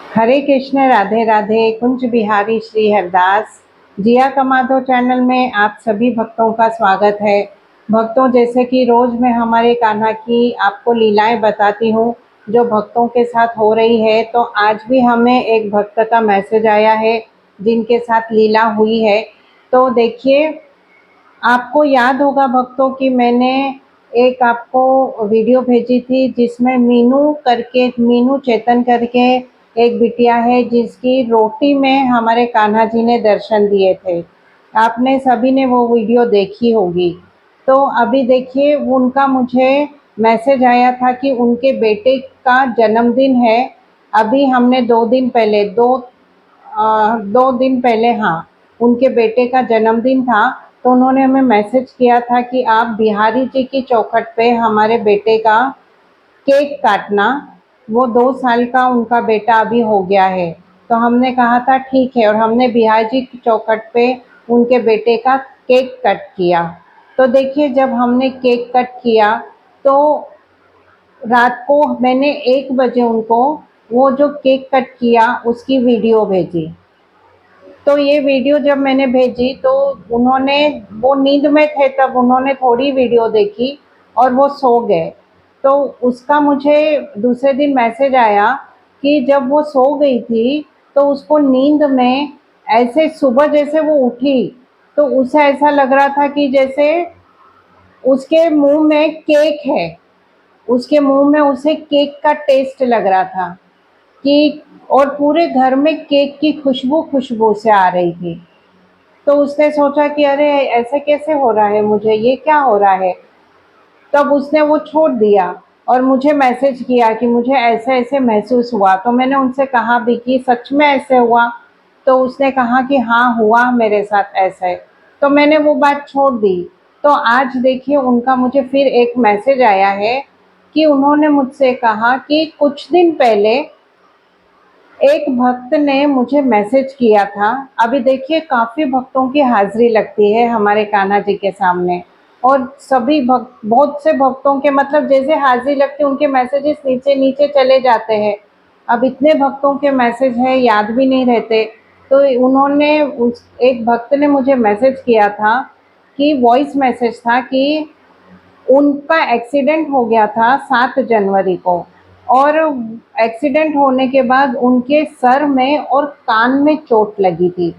हरे कृष्ण, राधे राधे। कुंज बिहारी श्री हरदास। जिया कमाधो channel में आप सभी भक्तों का स्वागत है। भक्तों, जैसे कि रोज मैं हमारे कान्हा की आपको लीलाएं बताती हूँ जो भक्तों के साथ हो रही है, तो आज भी हमें एक भक्त का मैसेज आया है जिनके साथ लीला हुई है। तो देखिए, आपको याद होगा भक्तों कि मैंने एक आपको वीडियो भेजी थी जिसमें मीनू चेतन करके एक बिटिया है जिसकी रोटी में हमारे कान्हा जी ने दर्शन दिए थे। आपने सभी ने वो वीडियो देखी होगी। तो अभी देखिए, उनका मुझे मैसेज आया था कि उनके बेटे का जन्मदिन है। अभी हमने 2 दिन पहले, हाँ, उनके बेटे का जन्मदिन था। तो उन्होंने हमें मैसेज किया था कि आप बिहारी जी की चौखट पे हमारे बेटे का केक काटना। वो 2 साल का उनका बेटा अभी हो गया है। तो हमने कहा था ठीक है, और हमने बिहारी जी की चौखट पे उनके बेटे का केक कट किया। तो देखिए, जब हमने केक कट किया तो रात को मैंने 1 बजे उनको वो जो केक कट किया उसकी वीडियो भेजी। तो ये वीडियो जब मैंने भेजी तो उन्होंने, वो नींद में थे तब उन्होंने थोड़ी वीडियो देखी और वो सो गए। तो उसका मुझे दूसरे दिन मैसेज आया कि जब वो सो गई थी तो उसको नींद में ऐसे सुबह जैसे वो उठी तो उसे ऐसा लग रहा था कि जैसे उसके मुंह में केक है, उसके मुंह में उसे केक का टेस्ट लग रहा था कि, और पूरे घर में केक की खुशबू खुशबू से आ रही थी। तो उसने सोचा कि अरे ऐसे कैसे हो रहा है, मुझे ये क्या हो रहा है। तब उसने वो छोड़ दिया और मुझे मैसेज किया कि मुझे ऐसे ऐसे महसूस हुआ। तो मैंने उनसे कहा भी कि सच में ऐसे हुआ। तो उसने कहा कि हाँ, हुआ मेरे साथ ऐसे। तो मैंने वो बात छोड़ दी। तो आज देखिए, उनका मुझे फिर एक मैसेज आया है कि उन्होंने मुझसे कहा कि कुछ दिन पहले एक भक्त ने मुझे मैसेज किया था। अभी देखिए, काफ़ी भक्तों की हाज़िरी लगती है हमारे कान्हा जी के सामने, और सभी भक्त, बहुत से भक्तों के मतलब जैसे हाज़िरी लगती है उनके मैसेजेस नीचे-नीचे चले जाते हैं। अब इतने भक्तों के मैसेज हैं, याद भी नहीं रहते। तो उन्होंने, उस एक भक्त ने मुझे मैसेज किया था कि वॉइस मैसेज था कि उनका एक्सीडेंट हो गया था 7 जनवरी को, और एक्सीडेंट होने के बाद उनके सर में और कान में चोट लगी थी।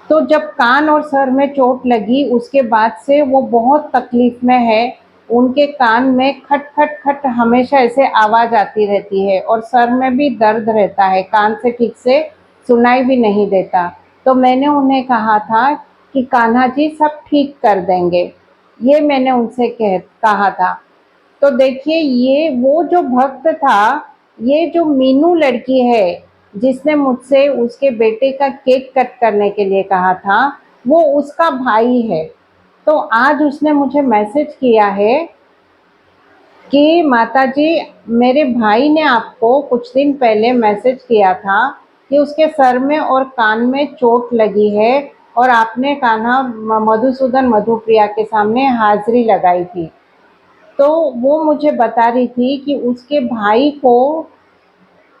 तो जब कान और सर में चोट लगी उसके बाद से वो बहुत तकलीफ में है। उनके कान में खट खट खट हमेशा ऐसे आवाज़ आती रहती है और सर में भी दर्द रहता है, कान से ठीक से सुनाई भी नहीं देता। तो मैंने उन्हें कहा था कि कान्हा जी सब ठीक कर देंगे, ये मैंने उनसे कहा था। तो देखिए, ये वो जो भक्त था, ये जो मीनू लड़की है जिसने मुझसे उसके बेटे का केक कट करने के लिए कहा था, वो उसका भाई है। तो आज उसने मुझे मैसेज किया है कि माताजी, मेरे भाई ने आपको कुछ दिन पहले मैसेज किया था कि उसके सर में और कान में चोट लगी है और आपने कान्हा मधुसूदन मधुप्रिया के सामने हाजिरी लगाई थी। तो वो मुझे बता रही थी कि उसके भाई को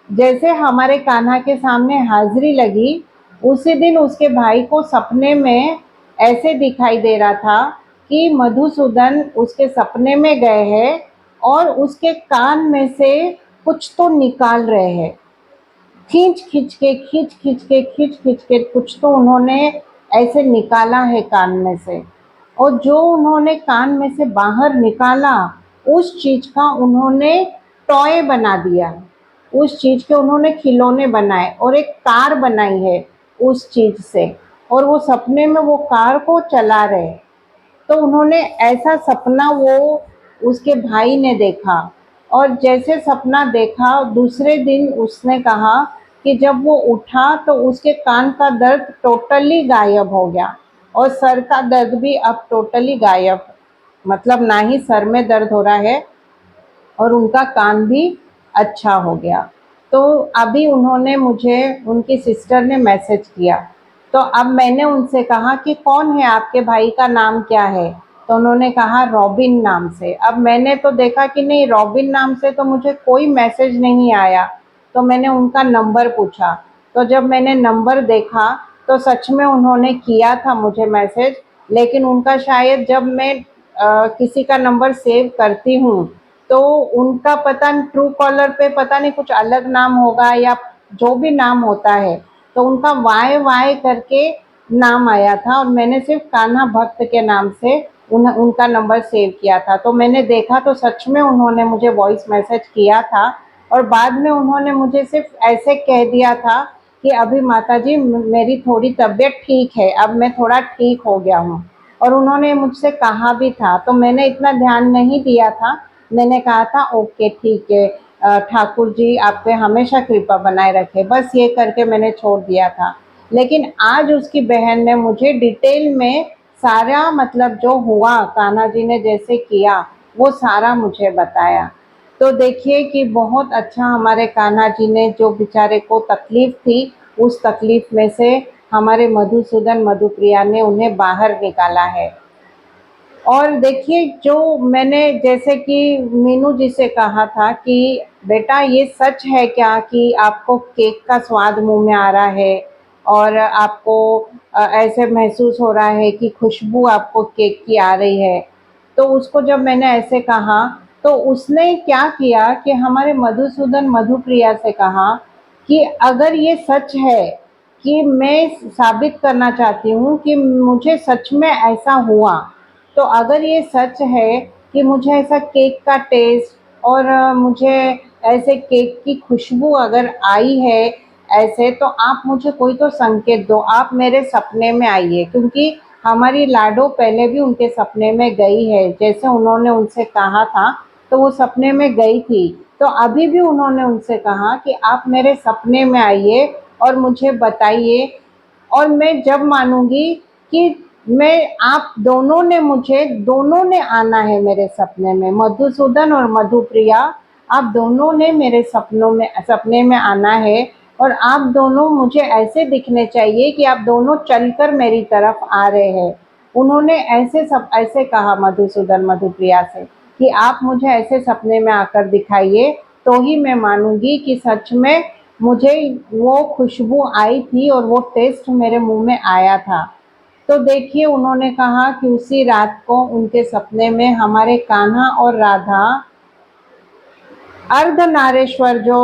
जैसे हमारे कान्हा के सामने हाजिरी लगी, उसी दिन उसके भाई को सपने में ऐसे दिखाई दे रहा था कि मधुसूदन उसके सपने में गए हैं और उसके कान में से कुछ तो निकाल रहे हैं। खींच खींच के कुछ तो उन्होंने ऐसे निकाला है कान में से, और जो उन्होंने कान में से बाहर निकाला उस चीज का उन्होंने टॉय बना दिया। उस चीज के उन्होंने खिलौने बनाए और एक कार बनाई है उस चीज से, और वो सपने में वो कार को चला रहे। तो उन्होंने ऐसा सपना वो उसके भाई ने देखा, और जैसे सपना देखा दूसरे दिन उसने कहा कि जब वो उठा तो उसके कान का दर्द टोटली गायब हो गया और सर का दर्द भी अब टोटली गायब, मतलब ना ही सर में दर्द हो रहा है और उनका कान भी अच्छा हो गया। तो अभी उन्होंने मुझे, उनकी सिस्टर ने मैसेज किया। तो अब मैंने उनसे कहा कि कौन है आपके भाई, का नाम क्या है। तो उन्होंने कहा रॉबिन नाम से। अब मैंने तो देखा कि नहीं, रॉबिन नाम से तो मुझे कोई मैसेज नहीं आया। तो मैंने उनका नंबर पूछा, तो जब मैंने नंबर देखा तो सच में उन्होंने किया था मुझे मैसेज, लेकिन उनका शायद जब मैं किसी का नंबर सेव करती हूँ तो उनका पता ट्रू कॉलर पे पता नहीं कुछ अलग नाम होगा या जो भी नाम होता है, तो उनका वाई वाई करके नाम आया था और मैंने सिर्फ कान्हा भक्त के नाम से उनका नंबर सेव किया था। तो मैंने देखा तो सच में उन्होंने मुझे वॉइस मैसेज किया था और बाद में उन्होंने मुझे सिर्फ ऐसे कह दिया था कि अभी माताजी मेरी थोड़ी तबीयत ठीक है, अब मैं थोड़ा ठीक हो गया हूँ। और उन्होंने मुझसे कहा भी था, तो मैंने इतना ध्यान नहीं दिया था। मैंने कहा था ओके ठीक है, ठाकुर जी आप पे हमेशा कृपा बनाए रखे, बस ये करके मैंने छोड़ दिया था। लेकिन आज उसकी बहन ने मुझे डिटेल में सारा मतलब जो हुआ कान्हा जी ने जैसे किया वो सारा मुझे बताया। तो देखिए कि बहुत अच्छा हमारे कान्हा जी ने जो बेचारे को तकलीफ थी उस तकलीफ में से हमारे मधुसूदन मधुप्रिया ने उन्हें बाहर निकाला है। और देखिए जो मैंने जैसे कि मीनू जी से कहा था कि बेटा ये सच है क्या कि आपको केक का स्वाद मुंह में आ रहा है और आपको ऐसे महसूस हो रहा है कि खुशबू आपको केक की आ रही है। तो उसको जब मैंने ऐसे कहा तो उसने क्या किया कि हमारे मधुसूदन मधुप्रिया से कहा कि अगर ये सच है कि मैं साबित करना चाहती हूँ कि मुझे सच में ऐसा हुआ, तो अगर ये सच है कि मुझे ऐसा केक का टेस्ट और मुझे ऐसे केक की खुशबू अगर आई है ऐसे, तो आप मुझे कोई तो संकेत दो, आप मेरे सपने में आइए, क्योंकि हमारी लाडो पहले भी उनके सपने में गई है, जैसे उन्होंने उनसे कहा था तो वो सपने में गई थी। तो अभी भी उन्होंने उनसे कहा कि आप मेरे सपने में आइए और मुझे बताइए और मैं जब मानूंगी कि मैं आप दोनों ने आना है मेरे सपने में, मधुसूदन और मधुप्रिया आप दोनों ने मेरे सपने में आना है और आप दोनों मुझे ऐसे दिखने चाहिए कि आप दोनों चलकर मेरी तरफ आ रहे हैं। उन्होंने ऐसे कहा मधुसूदन मधुप्रिया से कि आप मुझे ऐसे सपने में आकर दिखाइए तो ही मैं मानूंगी कि सच में मुझे वो खुशबू आई थी और वो टेस्ट मेरे मुंह में आया था। तो देखिए उन्होंने कहा कि उसी रात को उनके सपने में हमारे कान्हा और राधा अर्धनारेश्वर जो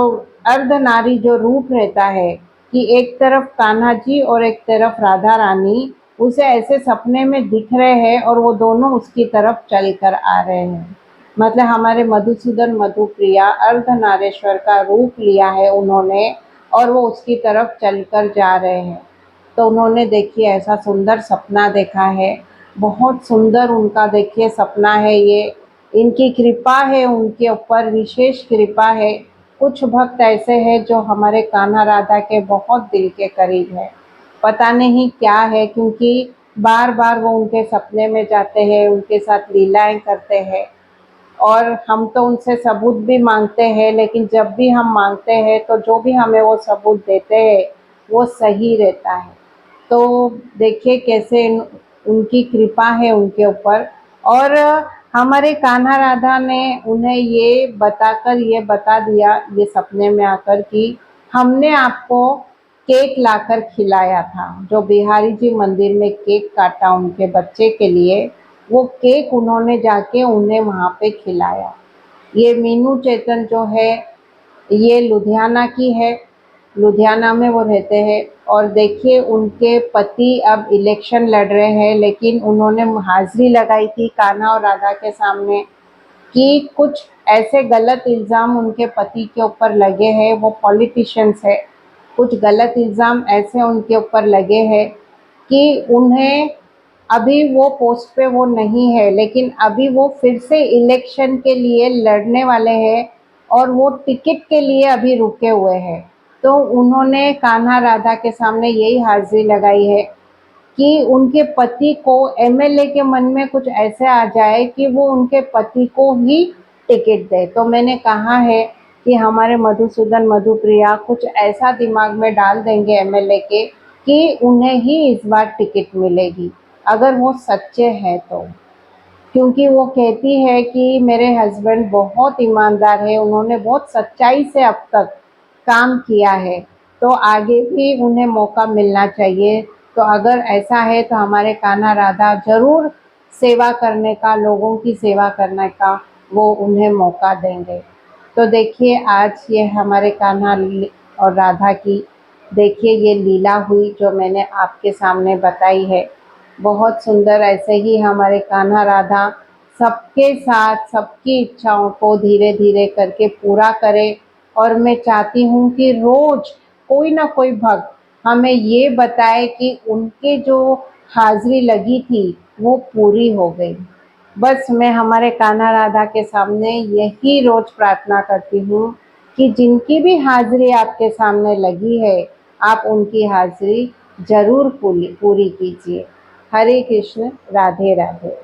अर्धनारी जो रूप रहता है कि एक तरफ कान्हा जी और एक तरफ राधा रानी उसे ऐसे सपने में दिख रहे हैं और वो दोनों उसकी तरफ चल कर आ रहे हैं। मतलब हमारे मधुसूदन मधुप्रिया अर्धनारेश्वर का रूप लिया है उन्होंने और वो उसकी तरफ चलकर जा रहे हैं। तो उन्होंने देखिए ऐसा सुंदर सपना देखा है, बहुत सुंदर उनका देखिए सपना है ये, इनकी कृपा है उनके ऊपर, विशेष कृपा है। कुछ भक्त ऐसे हैं जो हमारे कान्हा राधा के बहुत दिल के करीब है, पता नहीं क्या है, क्योंकि बार बार वो उनके सपने में जाते हैं, उनके साथ लीलाएं करते हैं और हम तो उनसे सबूत भी मांगते हैं, लेकिन जब भी हम मांगते हैं तो जो भी हमें वो सबूत देते हैं वो सही रहता है। तो देखिए कैसे उनकी कृपा है उनके ऊपर। और हमारे कान्हा राधा ने उन्हें ये बताकर ये बता दिया ये सपने में आकर कि हमने आपको केक लाकर खिलाया था, जो बिहारी जी मंदिर में केक काटा उनके बच्चे के लिए, वो केक उन्होंने जाके उन्हें वहाँ पे खिलाया। ये मीनू चेतन जो है ये लुधियाना की है, लुधियाना में वो रहते हैं। और देखिए उनके पति अब इलेक्शन लड़ रहे हैं, लेकिन उन्होंने हाजिरी लगाई थी कान्हा और राधा के सामने कि कुछ ऐसे गलत इल्ज़ाम उनके पति के ऊपर लगे हैं, वो पॉलिटिशियंस है, कुछ गलत इल्ज़ाम ऐसे उनके ऊपर लगे हैं कि उन्हें अभी वो पोस्ट पे वो नहीं है, लेकिन अभी वो फिर से इलेक्शन के लिए लड़ने वाले हैं और वो टिकट के लिए अभी रुके हुए हैं। तो उन्होंने कान्हा राधा के सामने यही हाजिरी लगाई है कि उनके पति को एमएलए के मन में कुछ ऐसे आ जाए कि वो उनके पति को ही टिकट दे। तो मैंने कहा है कि हमारे मधुसूदन मधुप्रिया कुछ ऐसा दिमाग में डाल देंगे एमएलए के कि उन्हें ही इस बार टिकट मिलेगी, अगर वो सच्चे हैं तो। क्योंकि वो कहती है कि मेरे हस्बैंड बहुत ईमानदार है, उन्होंने बहुत सच्चाई से अब तक काम किया है, तो आगे भी उन्हें मौका मिलना चाहिए। तो अगर ऐसा है तो हमारे कान्हा राधा ज़रूर सेवा करने का, लोगों की सेवा करने का वो उन्हें मौका देंगे। तो देखिए आज ये हमारे कान्हा और राधा की देखिए ये लीला हुई जो मैंने आपके सामने बताई है। बहुत सुंदर, ऐसे ही हमारे कान्हा राधा सबके साथ सबकी इच्छाओं को धीरे धीरे करके पूरा करे। और मैं चाहती हूँ कि रोज कोई ना कोई भक्त हमें ये बताए कि उनके जो हाजिरी लगी थी वो पूरी हो गई। बस मैं हमारे कान्हा राधा के सामने यही रोज प्रार्थना करती हूँ कि जिनकी भी हाजिरी आपके सामने लगी है, आप उनकी हाजिरी जरूर पूरी पूरी कीजिए। हरे कृष्ण, राधे राधे।